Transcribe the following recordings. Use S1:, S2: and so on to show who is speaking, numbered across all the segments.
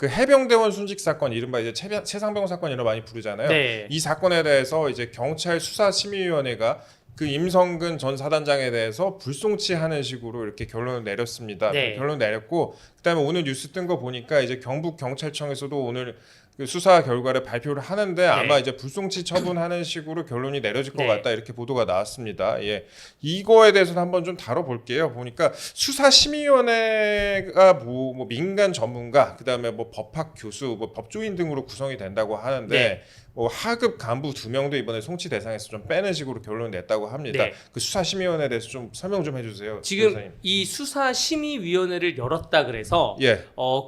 S1: 그 해병대원 순직 사건, 이른바 이제 최상병 사건이라고 많이 부르잖아요.
S2: 네.
S1: 이 사건에 대해서 이제 경찰 수사심의위원회가 그 임성근 전 사단장에 대해서 불송치하는 식으로 이렇게 결론을 내렸습니다.
S2: 네.
S1: 결론 내렸고, 그다음에 오늘 뉴스 뜬 거 보니까 이제 경북 경찰청에서도 오늘 그 수사 결과를 발표를 하는데 아마 이제 불송치 처분하는 식으로 결론이 내려질 것 같다, 이렇게 보도가 나왔습니다. 예, 이거에 대해서 한번 좀 다뤄볼게요. 보니까 수사심의위원회가 뭐 민간 전문가, 그다음에 뭐 법학 교수, 뭐 법조인 등으로 구성이 된다고 하는데 뭐 하급 간부 2명도 이번에 송치 대상에서 좀 빼는 식으로 결론을 냈다고 합니다. 그 수사심의위원회에 대해서 좀 설명 좀 해주세요.
S2: 지금
S1: 변호사님.
S2: 이 수사심의위원회를 열었다 그래서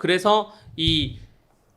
S2: 그래서 이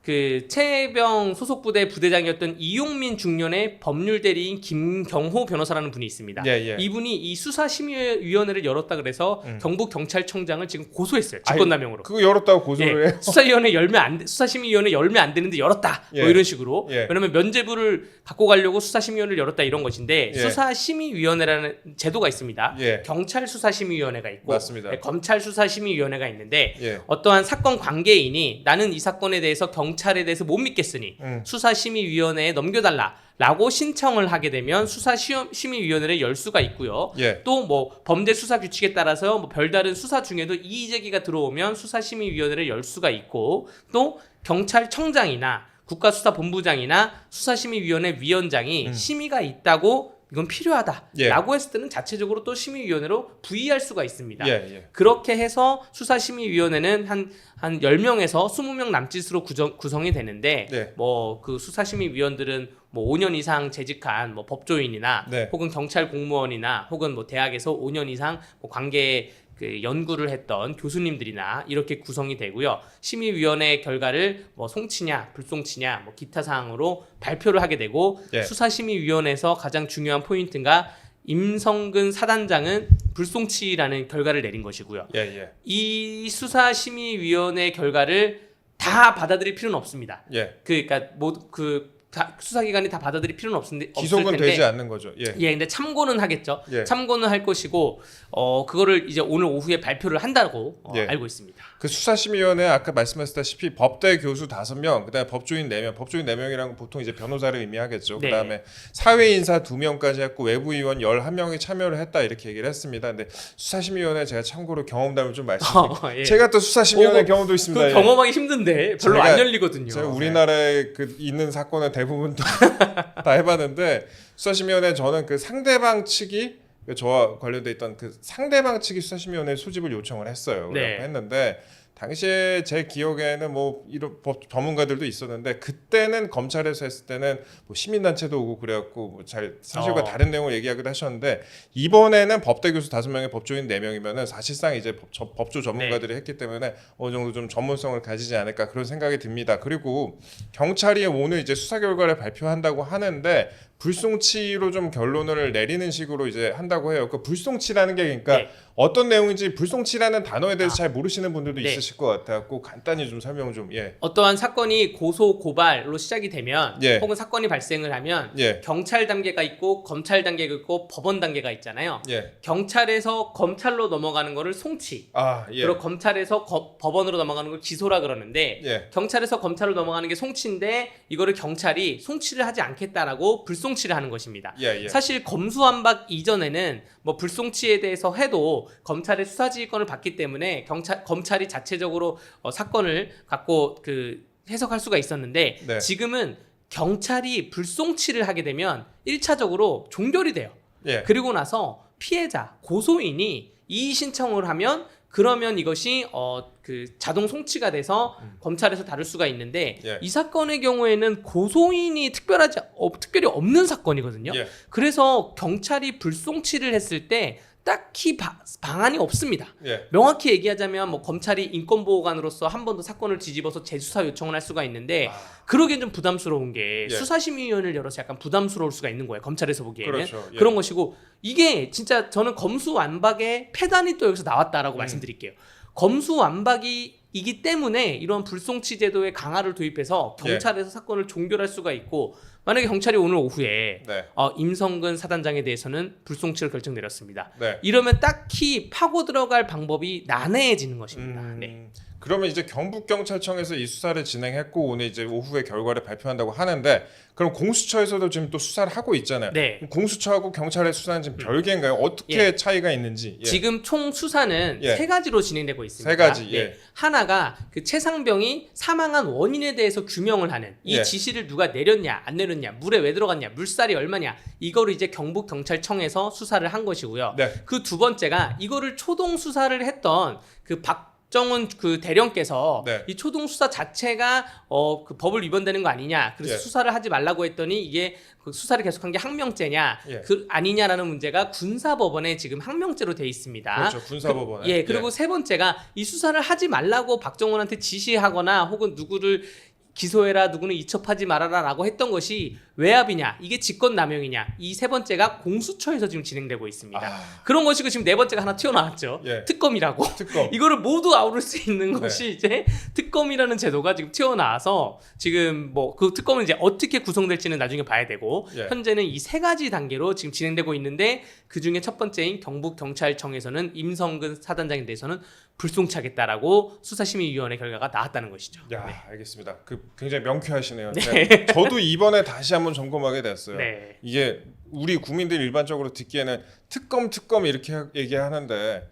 S2: 그 최해병 소속 부대 부대장이었던 이용민 중년의 법률 대리인 김경호 변호사라는 분이 있습니다. 이분이 이 수사심의위원회를 열었다 그래서 경북 경찰청장을 지금 고소했어요. 직권남용으로.
S1: 그거 열었다고 고소를 해요?
S2: 수사심의위원회 열면 안 되는데 열었다. 뭐 이런 식으로. 왜냐면 면죄부를 갖고 가려고 수사심의위원회를 열었다 이런 것인데 수사심의위원회라는 제도가 있습니다. 경찰 수사심의위원회가 있고 검찰 수사심의위원회가 있는데 어떠한 사건 관계인이 나는 이 사건에 대해서 경찰에 대해서 못 믿겠으니 수사심의위원회에 넘겨달라라고 신청을 하게 되면 수사심의위원회를 열 수가 있고요. 또 뭐 범죄 수사 규칙에 따라서 뭐 별다른 수사 중에도 이의 제기가 들어오면 수사심의위원회를 열 수가 있고, 또 경찰청장이나 국가수사본부장이나 수사심의위원회 위원장이 심의가 있다고 이건 필요하다라고 했을 때는 자체적으로 또 심의위원회로 부의할 수가 있습니다. 그렇게 해서 수사심의위원회는 한 10명에서 20명 남짓으로 구성이 되는데 뭐 그 수사심의위원들은 뭐 5년 이상 재직한 뭐 법조인이나 혹은 경찰 공무원이나 혹은 뭐 대학에서 5년 이상 뭐 관계 그 연구를 했던 교수님들이나 이렇게 구성이 되고요. 심의위원회 결과를 뭐 송치냐 불송치냐 뭐 기타 사항으로 발표를 하게 되고, 수사심의위원회에서 가장 중요한 포인트가 임성근 사단장은 불송치라는 결과를 내린 것이고요. 이 수사심의위원회 결과를 다 받아들일 필요는 없습니다. 그러니까 수사기관이 다 받아들일 필요는 없을 텐데
S1: 기소는 되지 않는 거죠.
S2: 근데 참고는 하겠죠. 참고는 할 것이고 그거를 이제 오늘 오후에 발표를 한다고 알고 있습니다.
S1: 그 수사심의위원회 아까 말씀하셨다시피 법대 교수 5명, 그다음에 법조인 4명, 법조인 4명이라는 건 보통 이제 변호사를 의미하겠죠. 그다음에 사회인사 2명까지 했고 외부위원 11명이 참여를 했다, 이렇게 얘기를 했습니다. 근데 수사심의위원회 제가 참고로 경험담을 좀 말씀드릴게요. 제가 또 수사심의위원회 경험도 있습니다.
S2: 경험하기 힘든데 별로 안 열리거든요.
S1: 제가 우리나라에 그 있는 사건의 대부분 다 해봤는데, 수사심의위원회 저는 그 상대방 측이 저와 관련돼 있던 그 상대방 측이 수사심의위원회 소집을 요청을 했어요. 했는데 당시에 제 기억에는 뭐 이런 법 전문가들도 있었는데, 그때는 검찰에서 했을 때는 뭐 시민단체도 오고 그래갖고 뭐 잘 사실과 다른 내용을 얘기하기도 하셨는데, 이번에는 법대 교수 5명에 법조인 4명이면은 사실상 이제 법조 전문가들이 했기 때문에 어느 정도 좀 전문성을 가지지 않을까, 그런 생각이 듭니다. 그리고 경찰이 오늘 이제 수사 결과를 발표한다고 하는데 불송치로 좀 결론을 내리는 식으로 이제 한다고 해요. 그 불송치라는 게 그러니까 어떤 내용인지 불송치라는 단어에 대해서 잘 모르시는 분들도 있으실 것 같아요. 간단히 좀 설명 좀.
S2: 어떠한 사건이 고소 고발로 시작이 되면 혹은 사건이 발생을 하면 경찰 단계가 있고 검찰 단계가 있고 법원 단계가 있잖아요. 경찰에서 검찰로 넘어가는 거를 송치, 그리고 검찰에서 법원으로 넘어가는 걸 기소라 그러는데, 경찰에서 검찰로 넘어가는 게 송치인데 이거를 경찰이 송치를 하지 않겠다라고 불송치를 하는 것입니다. 사실 검수완박 이전에는 뭐 불송치에 대해서 해도 검찰의 수사지휘권을 받기 때문에 검찰이 자체적으로 사건을 갖고 그 해석할 수가 있었는데, 지금은 경찰이 불송치를 하게 되면 1차적으로 종결이 돼요. 그리고 나서 피해자, 고소인이 이의 신청을 하면 그러면 이것이 그 자동 송치가 돼서 검찰에서 다룰 수가 있는데, 이 사건의 경우에는 고소인이 특별히 없는 사건이거든요. 그래서 경찰이 불송치를 했을 때 딱히 방안이 없습니다. 명확히 얘기하자면 뭐 검찰이 인권보호관으로서 한 번 더 사건을 뒤집어서 재수사 요청을 할 수가 있는데, 그러기엔 좀 부담스러운 게 수사심의위원회를 열어서 약간 부담스러울 수가 있는 거예요. 검찰에서 보기에는. 그런 것이고, 이게 진짜 저는 검수완박의 폐단이 또 여기서 나왔다라고 말씀드릴게요. 검수완박이기 때문에 이런 불송치 제도의 강화를 도입해서 경찰에서 사건을 종결할 수가 있고, 만약에 경찰이 오늘 오후에 임성근 사단장에 대해서는 불송치를 결정 내렸습니다. 이러면 딱히 파고 들어갈 방법이 난해해지는 것입니다.
S1: 그러면 이제 경북경찰청에서 이 수사를 진행했고 오늘 이제 오후에 결과를 발표한다고 하는데 그럼 공수처에서도 지금 또 수사를 하고 있잖아요.
S2: 네.
S1: 공수처하고 경찰의 수사는 지금 별개인가요? 어떻게 차이가 있는지.
S2: 지금 총 수사는 세 가지로 진행되고 있습니다.
S1: 세 가지.
S2: 하나가 그 최상병이 사망한 원인에 대해서 규명을 하는 이 지시를 누가 내렸냐 안 내렸냐 물에 왜 들어갔냐 물살이 얼마냐 이거를 이제 경북경찰청에서 수사를 한 것이고요. 그 두 번째가 이거를 초동 수사를 했던 그 박정훈 그 대령께서 이 초동 수사 자체가 그 법을 위반되는 거 아니냐 그래서 수사를 하지 말라고 했더니 이게 그 수사를 계속한 게 항명죄냐 그 아니냐라는 문제가 군사법원에 지금 항명죄로 돼 있습니다.
S1: 그렇죠. 군사법원에.
S2: 그리고 세 번째가 이 수사를 하지 말라고 박정훈한테 지시하거나 혹은 누구를 기소해라 누구는 이첩하지 말아라 라고 했던 것이 외압이냐 이게 직권남용이냐 이 세 번째가 공수처에서 지금 진행되고 있습니다. 그런 것이고 지금 네 번째가 하나 튀어나왔죠. 특검이라고. 이거를 모두 아우를 수 있는 것이 이제 특검이라는 제도가 지금 튀어나와서 지금 뭐 그 특검은 이제 어떻게 구성될지는 나중에 봐야 되고 현재는 이 세 가지 단계로 지금 진행되고 있는데 그 중에 첫 번째인 경북경찰청에서는 임성근 사단장에 대해서는 불송치하겠다라고 수사심의위원회 결과가 나왔다는 것이죠.
S1: 알겠습니다. 굉장히 명쾌하시네요. 저도 이번에 다시 한번 점검하게 됐어요. 이게 우리 국민들이 일반적으로 듣기에는 특검 이렇게 얘기하는데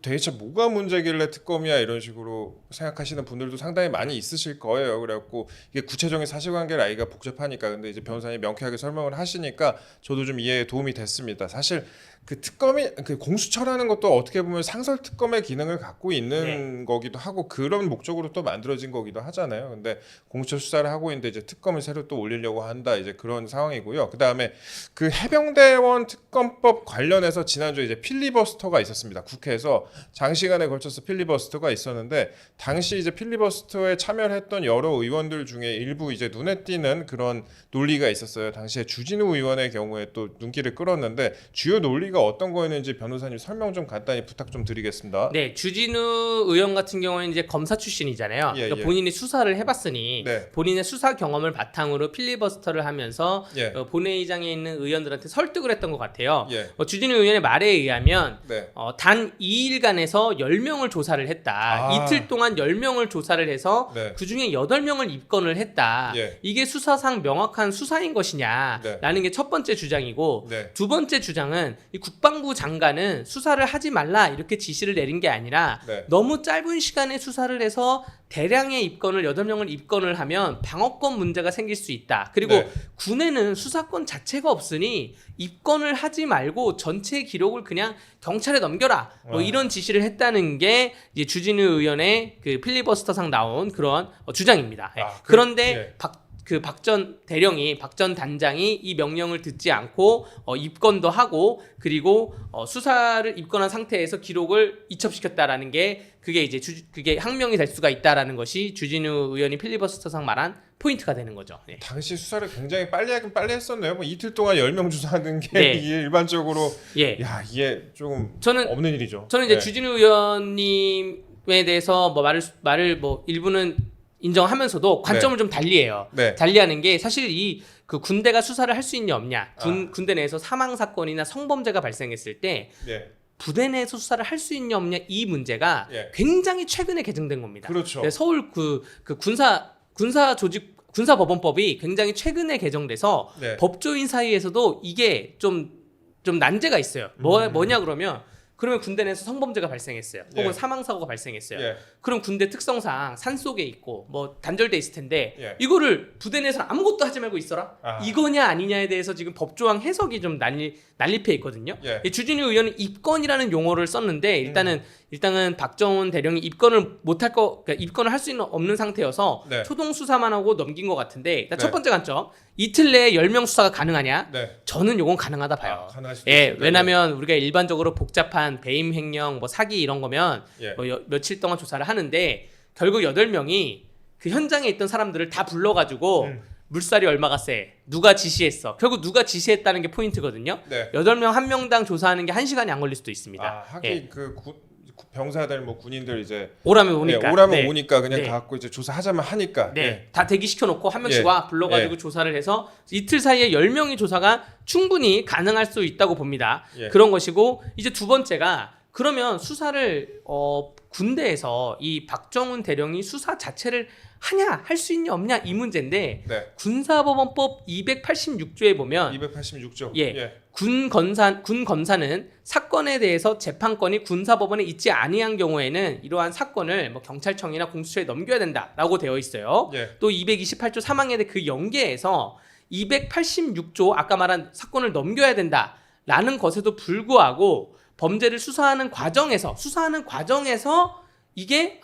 S1: 대체 뭐가 문제길래 특검이야 이런 식으로 생각하시는 분들도 상당히 많이 있으실 거예요. 그래갖고 이게 구체적인 사실관계를 알기가 복잡하니까 근데 이제 변호사님 명쾌하게 설명을 하시니까 저도 좀 이해에 도움이 됐습니다. 사실 그 특검이 그 공수처라는 것도 어떻게 보면 상설 특검의 기능을 갖고 있는 거기도 하고 그런 목적으로 또 만들어진 거기도 하잖아요. 근데 공수처 수사를 하고 있는데 이제 특검을 새로 또 올리려고 한다 이제 그런 상황이고요. 그다음에 그 해병대원 특검법 관련해서 지난주에 이제 필리버스터가 있었습니다. 국회에서 장시간에 걸쳐서 필리버스터가 있었는데 당시 이제 필리버스터에 참여를 했던 여러 의원들 중에 일부 이제 눈에 띄는 그런 논리가 있었어요. 당시에 주진우 의원의 경우에 또 눈길을 끌었는데 주요 논리가 어떤 거였는지 변호사님 설명 좀 간단히 부탁 좀 드리겠습니다.
S2: 네, 주진우 의원 같은 경우는 이제 검사 출신이잖아요. 그러니까 본인이 수사를 해봤으니 본인의 수사 경험을 바탕으로 필리버스터를 하면서 본회의장에 있는 의원들한테 설득을 했던 것 같아요. 주진우 의원의 말에 의하면 단 2일간에서 10명을 조사를 했다. 이틀 동안 10명을 조사를 해서 그 중에 8명을 입건을 했다. 이게 수사상 명확한 수사인 것이냐 라는 게 첫 번째 주장이고 두 번째 주장은 이 국방부 장관은 수사를 하지 말라 이렇게 지시를 내린 게 아니라 너무 짧은 시간에 수사를 해서 대량의 입건을 8명을 입건을 하면 방어권 문제가 생길 수 있다. 그리고 군에는 수사권 자체가 없으니 입건을 하지 말고 전체 기록을 그냥 경찰에 넘겨라. 뭐 이런 지시를 했다는 게 이제 주진우 의원의 그 필리버스터상 나온 그런 주장입니다. 그런데 박 전 대령이 박 전 단장이 이 명령을 듣지 않고 입건도 하고 그리고 수사를 입건한 상태에서 기록을 이첩시켰다라는 게 그게 이제 그게 항명이 될 수가 있다라는 것이 주진우 의원이 필리버스터상 말한 포인트가 되는 거죠.
S1: 당시 수사를 굉장히 빨리 하긴 빨리 했었네요. 뭐 이틀 동안 10명 조사하는 게 이게 일반적으로 야 이게 조금 없는 일이죠.
S2: 저는 이제 주진우 의원님에 대해서 뭐 말을 뭐 일부는 인정하면서도 관점을 좀 달리해요. 달리하는 게 사실 이 그 군대가 수사를 할 수 있냐 없냐 군대 내에서 사망 사건이나 성범죄가 발생했을 때 부대 내에서 수사를 할 수 있냐 없냐 이 문제가 굉장히 최근에 개정된 겁니다.
S1: 그렇죠.
S2: 서울 그 군사법원법이 굉장히 최근에 개정돼서 법조인 사이에서도 이게 좀 난제가 있어요. 뭐냐 그러면 군대 내에서 성범죄가 발생했어요. 혹은 사망사고가 발생했어요. 그럼 군대 특성상 산속에 있고 뭐 단절돼 있을 텐데 이거를 부대 내에서 아무것도 하지 말고 있어라? 이거냐 아니냐에 대해서 지금 법조항 해석이 좀 난립해 있거든요. 주진우 의원은 입건이라는 용어를 썼는데 일단은 박정훈 대령이 입건을 그러니까 입건을 할 수 없는 상태여서 초동 수사만 하고 넘긴 것 같은데 일단 첫 번째 관점 이틀 내에 10명 수사가 가능하냐? 저는 요건 가능하다 봐요. 왜냐면 우리가 일반적으로 복잡한 배임 횡령, 뭐 사기 이런 거면 뭐 며칠 동안 조사를 하는데 결국 8명이 그 현장에 있던 사람들을 다 불러가지고 물살이 얼마가 세? 누가 지시했어? 결국 누가 지시했다는 게 포인트거든요. 8명 한 명당 조사하는 게 1시간이 안 걸릴 수도 있습니다.
S1: 하긴 병사들 뭐 군인들 이제
S2: 오라면
S1: 오니까 그냥 갖고 이제 조사하자면 하니까
S2: 다 대기시켜 놓고 한 명씩 와 불러가지고 조사를 해서 이틀 사이에 10명의 조사가 충분히 가능할 수 있다고 봅니다. 그런 것이고 이제 두 번째가 그러면 수사를 군대에서 이 박정훈 대령이 수사 자체를 하냐, 할 수 있냐 없냐 이 문제인데
S1: 네.
S2: 군사법원법 286조에 보면
S1: 286조.
S2: 군 검사는 사건에 대해서 재판권이 군사법원에 있지 아니한 경우에는 이러한 사건을 뭐 경찰청이나 공수처에 넘겨야 된다라고 되어 있어요. 또 228조 3항에 대해 그 연계에서 286조 아까 말한 사건을 넘겨야 된다라는 것에도 불구하고 범죄를 수사하는 과정에서 이게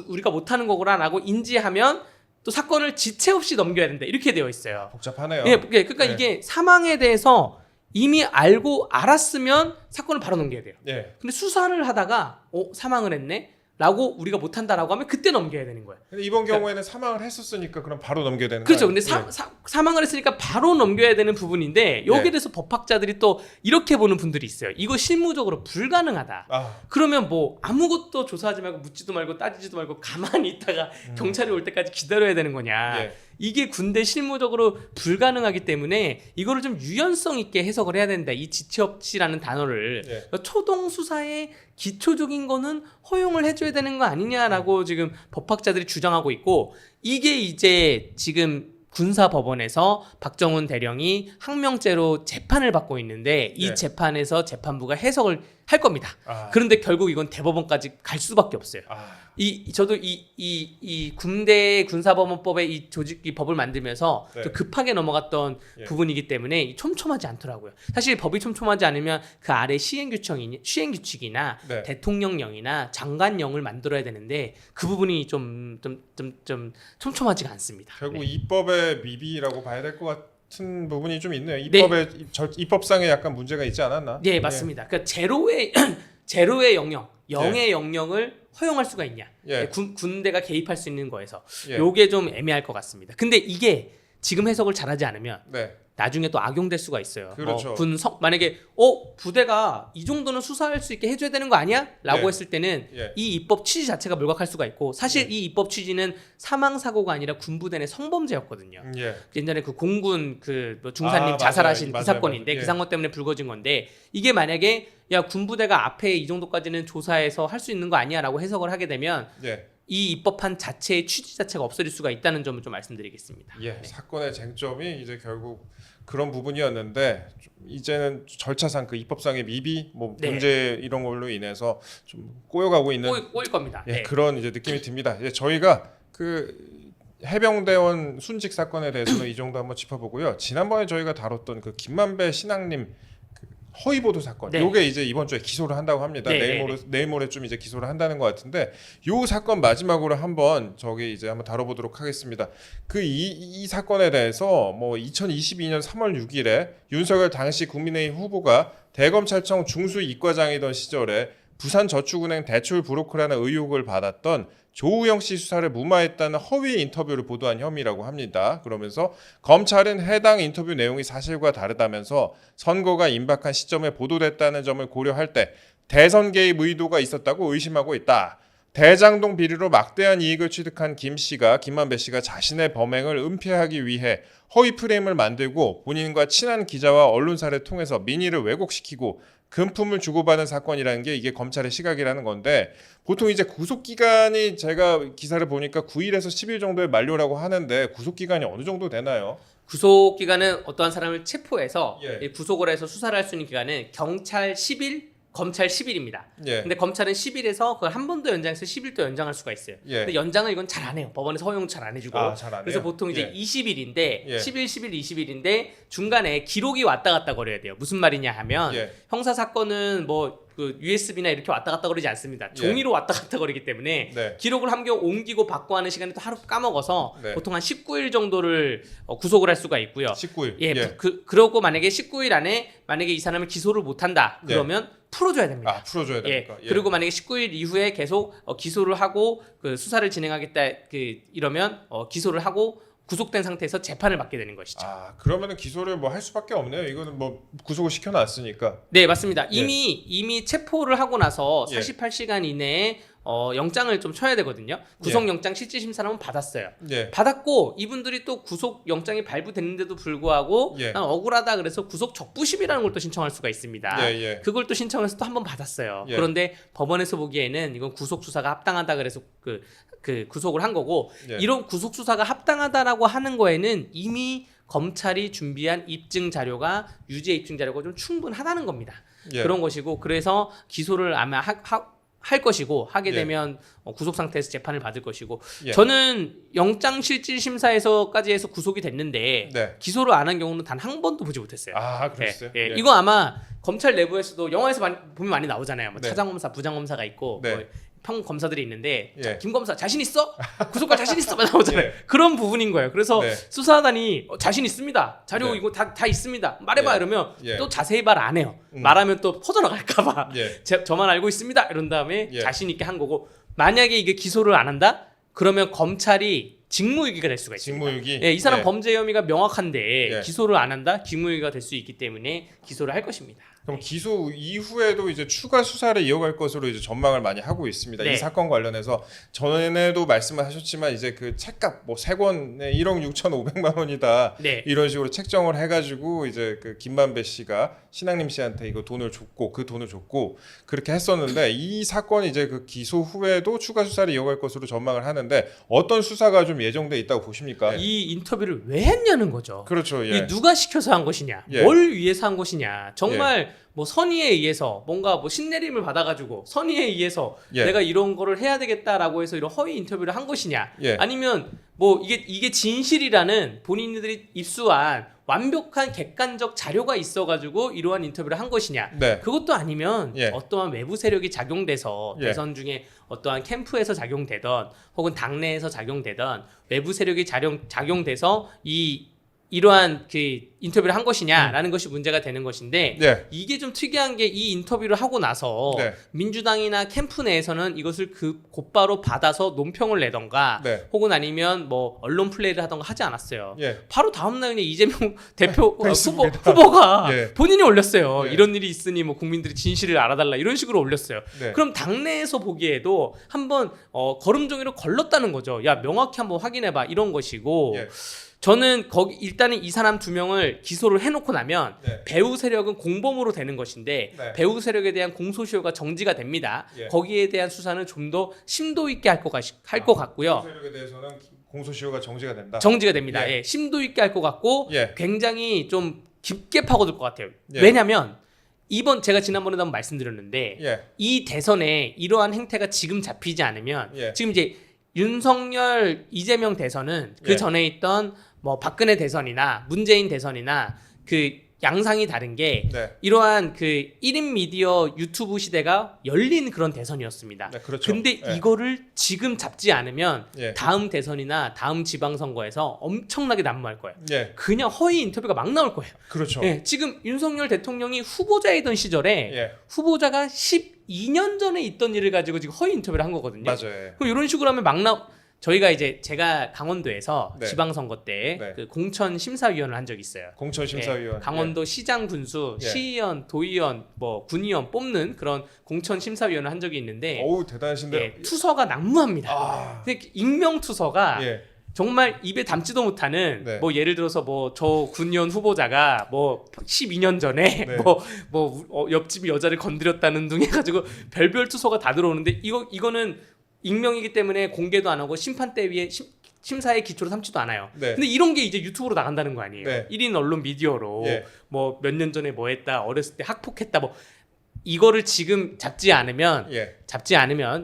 S2: 우리가 못하는 거구나라고 인지하면 또 사건을 지체 없이 넘겨야 된다 이렇게 되어 있어요.
S1: 복잡하네요.
S2: 그러니까 이게 사망에 대해서 이미 알았으면 사건을 바로 넘겨야 돼요. 근데 수사를 하다가 사망을 했네? 라고 우리가 못한다라고 하면 그때 넘겨야 되는 거예요.
S1: 근데 이번 경우에는 사망을 했었으니까 그럼 바로 넘겨야 되는
S2: 거예요. 그렇죠.
S1: 거예요.
S2: 근데 사망을 했으니까 바로 넘겨야 되는 부분인데 여기에 대해서 법학자들이 또 이렇게 보는 분들이 있어요. 이거 실무적으로 불가능하다. 그러면 뭐 아무것도 조사하지 말고 묻지도 말고 따지지도 말고 가만히 있다가 경찰이 올 때까지 기다려야 되는 거냐. 이게 군대 실무적으로 불가능하기 때문에 이거를 좀 유연성 있게 해석을 해야 된다. 이 지체없이라는 단어를 그러니까 초동 수사의 기초적인 거는 허용을 해줘야 되는 거 아니냐라고 지금 법학자들이 주장하고 있고 이게 이제 지금 군사법원에서 박정훈 대령이 항명죄로 재판을 받고 있는데 이 재판에서 재판부가 해석을 할 겁니다. 그런데 결국 이건 대법원까지 갈 수밖에 없어요. 저도 이 군대 군사법원법의 이 법을 만들면서 좀 급하게 넘어갔던 부분이기 때문에 촘촘하지 않더라고요. 사실 법이 촘촘하지 않으면 그 아래 시행규칙이나 대통령령이나 장관령을 만들어야 되는데 그 부분이 좀 촘촘하지가 않습니다.
S1: 결국 입법의 미비라고 봐야 될 것 같은 부분이 좀 있네요. 입법상에 약간 문제가 있지 않았나?
S2: 네, 맞습니다. 그러니까 제로의 영역, 0의 영역을 허용할 수가 있냐? 군대가 개입할 수 있는 거에서 요게 좀 애매할 것 같습니다. 근데 이게 지금 해석을 잘하지 않으면 나중에 또 악용될 수가 있어요.
S1: 그렇죠.
S2: 만약에 부대가 이 정도는 수사할 수 있게 해줘야 되는 거 아니야? 라고 했을 때는 이 입법 취지 자체가 몰각할 수가 있고 사실 이 입법 취지는 사망 사고가 아니라 군부대 내 성범죄였거든요. 옛날에 그 공군 뭐 중사님 자살하신 그 사건인데 그 사건 때문에 불거진 건데 이게 만약에 군부대가 앞에 이 정도까지는 조사해서 할 수 있는 거 아니야라고 해석을 하게 되면 이 입법한 자체의 취지 자체가 없어질 수가 있다는 점을 좀 말씀드리겠습니다.
S1: 사건의 쟁점이 이제 결국 그런 부분이었는데 이제는 절차상 그 입법상의 미비 문제 이런 걸로 인해서 좀 꼬여가고 있는
S2: 꼬일 겁니다.
S1: 그런 이제 느낌이 듭니다. 저희가 그 해병대원 순직 사건에 대해서는 이 정도 한번 짚어보고요. 지난번에 저희가 다뤘던 그 김만배 신앙님 허위 보도 사건, 요게 이제 이번 주에 기소를 한다고 합니다. 내일 모레쯤 이제 기소를 한다는 것 같은데, 요 사건 마지막으로 한번 이제 한번 다뤄보도록 하겠습니다. 이 사건에 대해서 뭐 2022년 3월 6일에 윤석열 당시 국민의힘 후보가 대검찰청 중수이과장이던 시절에 부산저축은행 대출 브로커라는 의혹을 받았던 조우영 씨 수사를 무마했다는 허위 인터뷰를 보도한 혐의라고 합니다. 그러면서 검찰은 해당 인터뷰 내용이 사실과 다르다면서 선거가 임박한 시점에 보도됐다는 점을 고려할 때 대선 개입 의도가 있었다고 의심하고 있다. 대장동 비리로 막대한 이익을 취득한 김만배 씨가 자신의 범행을 은폐하기 위해 허위 프레임을 만들고 본인과 친한 기자와 언론사를 통해서 민의를 왜곡시키고 금품을 주고받은 사건이라는 게 이게 검찰의 시각이라는 건데, 보통 이제 구속기간이 제가 기사를 보니까 9일에서 10일 정도의 만료라고 하는데 구속기간이 어느 정도 되나요?
S2: 구속기간은 어떠한 사람을 체포해서 구속을 해서 수사를 할 수 있는 기간은 경찰 10일, 검찰 10일입니다. 근데 검찰은 10일에서 그걸 한 번 더 연장해서 10일 더 연장할 수가 있어요. 근데 연장을 이건 잘 안 해요. 법원에서 허용 잘 안 해주고. 그래서 보통 이제 20일인데 10일, 10일, 20일인데 중간에 기록이 왔다 갔다 거려야 돼요. 무슨 말이냐 하면 형사 사건은 뭐 그 USB나 이렇게 왔다 갔다 거리지 않습니다. 종이로 왔다 갔다 거리기 때문에 기록을 함겨 옮기고 받고 하는 시간이 또 하루 까먹어서 보통 한 19일 정도를 구속을 할 수가 있고요.
S1: 19일.
S2: 그러고 만약에 19일 안에 만약에 이 사람을 기소를 못한다 그러면 풀어줘야 됩니다.
S1: 풀어줘야 됩니까?
S2: 그리고 만약에 19일 이후에 계속 기소를 하고 그 수사를 진행하겠다 이러면 기소를 하고 구속된 상태에서 재판을 받게 되는 것이죠.
S1: 그러면은 기소를 뭐 할 수밖에 없네요. 이거는 뭐 구속을 시켜놨으니까.
S2: 네, 맞습니다. 이미 체포를 하고 나서 48시간 이내에 영장을 좀 쳐야 되거든요. 구속영장 실질심사를 받았어요.
S1: 예.
S2: 받았고 이분들이 또 구속영장이 발부됐는데도 불구하고 난 억울하다 그래서 구속 적부심이라는 걸 또 신청할 수가 있습니다. 그걸 또 신청해서 또 한 번 받았어요. 그런데 법원에서 보기에는 이건 구속수사가 합당하다 그래서 그 구속을 한 거고 이런 구속수사가 합당하다라고 하는 거에는 이미 검찰이 준비한 입증 자료가 유죄 입증 자료가 좀 충분하다는 겁니다. 그런 것이고 그래서 기소를 아마 할 것이고 하게 되면 구속 상태에서 재판을 받을 것이고 저는 영장 실질 심사에서까지 해서 구속이 됐는데 기소를 안 한 경우는 단 한 번도 보지 못했어요.
S1: 아, 그랬어요?
S2: 이거 아마 검찰 내부에서도 영화에서 보면 많이 나오잖아요. 뭐 차장검사, 부장검사가 있고 뭐 평검사들이 있는데 김 검사 자신 있어? 구속할 자신 있어? 나오잖아요. 그런 부분인 거예요. 그래서 수사단이 자신 있습니다. 자료 이거 다 있습니다. 말해봐 이러면 또 자세히 말 안 해요. 말하면 또 퍼져나갈까봐 저만 알고 있습니다. 이런 다음에 자신 있게 한 거고 만약에 이게 기소를 안 한다? 그러면 검찰이 직무유기가 될 수가 있습니다.
S1: 직무유기?
S2: 이 사람 범죄 혐의가 명확한데 기소를 안 한다? 직무유기가 될 수 있기 때문에 기소를 할 것입니다.
S1: 그럼 기소 이후에도 이제 추가 수사를 이어갈 것으로 이제 전망을 많이 하고 있습니다. 이 사건 관련해서 전에도 말씀을 하셨지만 이제 그 책값 뭐 세 권에 1억 6,500만 원이다 이런 식으로 책정을 해가지고 이제 그 김만배 씨가 신앙림 씨한테 이거 돈을 줬고 그 돈을 줬고 그렇게 했었는데 이 사건이 이제 그 기소 후에도 추가 수사를 이어갈 것으로 전망을 하는데 어떤 수사가 좀 예정돼 있다고 보십니까?
S2: 이 인터뷰를 왜 했냐는 거죠.
S1: 그렇죠.
S2: 이 누가 시켜서 한 것이냐, 뭘 위해서 한 것이냐, 정말 뭐 선의에 의해서 뭔가 뭐 신내림을 받아가지고 선의에 의해서 내가 이런 거를 해야 되겠다라고 해서 이런 허위 인터뷰를 한 것이냐, 아니면 뭐 이게 진실이라는 본인들이 입수한 완벽한 객관적 자료가 있어가지고 이러한 인터뷰를 한 것이냐, 그것도 아니면 어떠한 외부 세력이 작용돼서 대선 중에 어떠한 캠프에서 작용되던 혹은 당내에서 작용되던 외부 세력이 작용돼서 이러한 그 인터뷰를 한 것이냐라는 것이 문제가 되는 것인데 이게 좀 특이한 게 이 인터뷰를 하고 나서 민주당이나 캠프 내에서는 이것을 곧바로 받아서 논평을 내던가 혹은 아니면 뭐 언론 플레이를 하던가 하지 않았어요. 바로 다음날 그냥 이재명 대표 후보가 본인이 올렸어요. 이런 일이 있으니 뭐 국민들이 진실을 알아달라 이런 식으로 올렸어요. 그럼 당내에서 보기에도 한번 걸음종이로 걸렀다는 거죠. 야 명확히 한번 확인해봐 이런 것이고 저는 거기 일단은 이 사람 두 명을 기소를 해놓고 나면 배후 세력은 공범으로 되는 것인데 배후 세력에 대한 공소시효가 정지가 됩니다. 거기에 대한 수사는 좀 더 심도 있게 할 것 같고요.
S1: 배후 세력에 대해서는 공소시효가 정지가 된다.
S2: 정지가 됩니다. 심도 있게 할 것 같고 굉장히 좀 깊게 파고들 것 같아요. 왜냐하면 제가 지난번에도 한번 말씀드렸는데 이 대선에 이러한 행태가 지금 잡히지 않으면 지금 이제 윤석열, 이재명 대선은 그 전에 있던 뭐 박근혜 대선이나 문재인 대선이나 그 양상이 다른 게 이러한 그 1인 미디어 유튜브 시대가 열린 그런 대선이었습니다.
S1: 그렇죠.
S2: 근데 이거를 지금 잡지 않으면 다음 대선이나 다음 지방선거에서 엄청나게 난무할 거예요. 그냥 허위 인터뷰가 막 나올 거예요.
S1: 그렇죠.
S2: 지금 윤석열 대통령이 후보자이던 시절에 후보자가 12년 전에 있던 일을 가지고 지금 허위 인터뷰를 한 거거든요.
S1: 맞아요.
S2: 그럼 이런 식으로 하면 저희가 이제 제가 강원도에서 지방선거 때 그 공천 심사위원을 한 적이 있어요.
S1: 공천 심사위원.
S2: 강원도 시장 군수, 시의원, 도의원, 뭐 군의원 뽑는 그런 공천 심사위원을 한 적이 있는데,
S1: 어우 대단하신데.
S2: 투서가 난무합니다. 근데 익명 투서가 정말 입에 담지도 못하는 뭐 예를 들어서 뭐 저 군의원 후보자가 뭐 12년 전에 옆집 여자를 건드렸다는 등 해가지고 별별 투서가 다 들어오는데 이거는 익명이기 때문에 공개도 안 하고 심판대 위에 심사의 기초로 삼지도 않아요. 근데 이런 게 이제 유튜브로 나간다는 거 아니에요. 1인 언론 미디어로 뭐 몇 년 전에 뭐 했다, 어렸을 때 학폭했다, 뭐 이거를 지금 잡지 않으면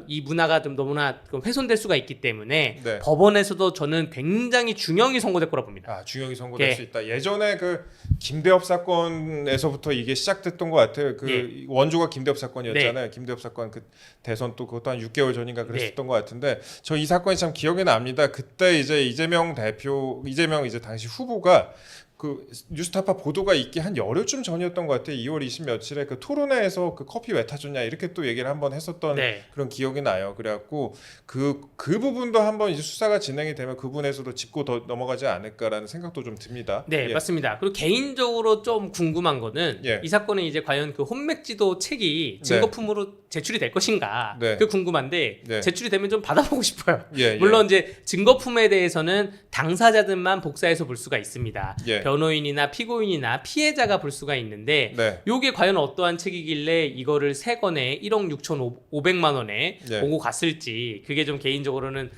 S2: 이 문화가 좀 너무나 훼손될 수가 있기 때문에 법원에서도 저는 굉장히 중형이 선고될 거라 봅니다.
S1: 중형이 선고될 수 있다. 예전에 그 김대엽 사건에서부터 이게 시작됐던 것 같아요. 그 원조가 김대엽 사건이었잖아요. 김대엽 사건 그 대선 또 그것도 한 6개월 전인가 그랬었던 것 같은데 저 이 사건이 참 기억에 납니다. 그때 이제 이재명 이제 당시 후보가 그 뉴스타파 보도가 있기 한 열흘쯤 전이었던 것 같아요. 2월 20 며칠에 그 토론회에서 그 커피 왜 타줬냐 이렇게 또 얘기를 한번 했었던
S2: 네.
S1: 그런 기억이 나요. 그래갖고 그 부분도 한번 이제 수사가 진행이 되면 그 부분에서도 짚고 더 넘어가지 않을까라는 생각도 좀 듭니다.
S2: 네,
S1: 예.
S2: 맞습니다. 그리고 개인적으로 좀 궁금한 거는
S1: 예.
S2: 이 사건은 이제 과연 그 혼맥지도 책이 증거품으로 제출이 될 것인가
S1: 네.
S2: 그 궁금한데
S1: 네.
S2: 제출이 되면 좀 받아보고 싶어요.
S1: 예,
S2: 물론 이제 증거품에 대해서는 당사자들만 복사해서 볼 수가 있습니다.
S1: 예.
S2: 변호인이나 피고인이나 피해자가 볼 수가 있는데
S1: 네.
S2: 요게 과연 어떠한 책이길래 이거를 3건에 1억 6,500만 원에
S1: 예.
S2: 오고 갔을지 그게 좀 개인적으로는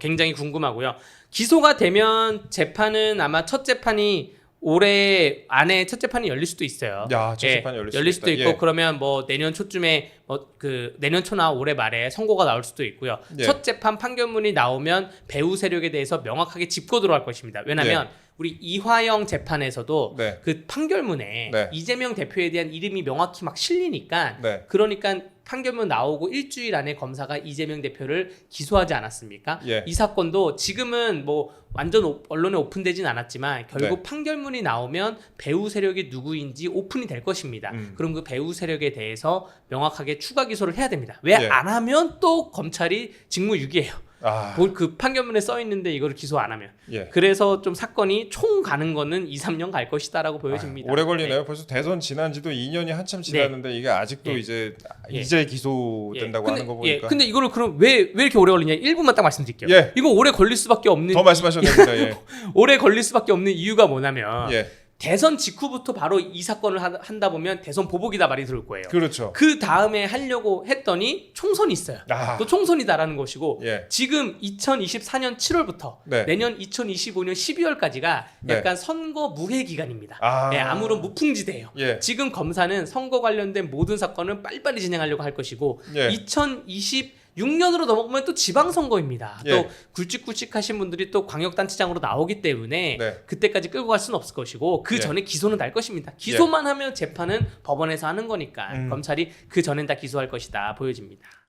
S2: 굉장히 궁금하고요. 기소가 되면 재판은 아마 첫 재판이 올해 안에 첫 재판이 열릴 수도 있어요.
S1: 야, 첫
S2: 예,
S1: 재판이
S2: 열릴 수도 있고
S1: 예.
S2: 그러면 뭐 내년 초쯤에 그 내년 초나 올해 말에 선고가 나올 수도 있고요.
S1: 예.
S2: 첫 재판 판결문이 나오면 배후 세력에 대해서 명확하게 짚고 들어갈 것입니다. 왜냐하면 우리 이화영 재판에서도
S1: 네.
S2: 그 판결문에
S1: 네.
S2: 이재명 대표에 대한 이름이 명확히 막 실리니까
S1: 네.
S2: 그러니까 판결문 나오고 일주일 안에 검사가 이재명 대표를 기소하지 않았습니까?
S1: 예.
S2: 이 사건도 지금은 뭐 완전 언론에 오픈되진 않았지만 결국
S1: 네.
S2: 판결문이 나오면 배후 세력이 누구인지 오픈이 될 것입니다. 그럼 그 배후 세력에 대해서 명확하게 추가 기소를 해야 됩니다. 왜
S1: 예.
S2: 안 하면 또 검찰이 직무유기해요.
S1: 아,
S2: 그 판결문에 써 있는데 이거를 기소 안 하면.
S1: 예.
S2: 그래서 좀 사건이 총 가는 거는 2, 3년 갈 것이다라고 보여집니다.
S1: 오래 걸리네요.
S2: 네.
S1: 벌써 대선 지난 지도 2년이 한참 지났는데 이게 아직도
S2: 예.
S1: 이제 기소된다고 하는 거 보니까.
S2: 근데 이거를 그럼 왜 이렇게 오래 걸리냐? 1분만 딱 말씀드릴게요.
S1: 예.
S2: 이거 오래 걸릴 수밖에 없는
S1: 더 말씀하셔야 됩니다.
S2: 오래 걸릴 수밖에 없는 이유가 뭐냐면
S1: 예.
S2: 대선 직후부터 바로 이 사건을 한다 보면 대선 보복이다 말이 들을 거예요.
S1: 그렇죠.
S2: 그 다음에 하려고 했더니 총선이 있어요.
S1: 아.
S2: 또 총선이다라는 것이고
S1: 예.
S2: 지금 2024년 7월부터
S1: 네.
S2: 내년 2025년 12월까지가
S1: 네.
S2: 약간 선거 무해 기간입니다.
S1: 아.
S2: 네, 아무런 무풍지대예요.
S1: 예.
S2: 지금 검사는 선거 관련된 모든 사건은 빨리빨리 진행하려고 할 것이고
S1: 예.
S2: 2026년으로 넘어가면 또 지방선거입니다.
S1: 예.
S2: 또 굵직굵직하신 분들이 또 광역단체장으로 나오기 때문에
S1: 네.
S2: 그때까지 끌고 갈 수는 없을 것이고 그
S1: 예.
S2: 전에 기소는 날 것입니다. 기소만 하면 재판은 법원에서 하는 거니까 검찰이 그 전엔 다 기소할 것이다 보여집니다.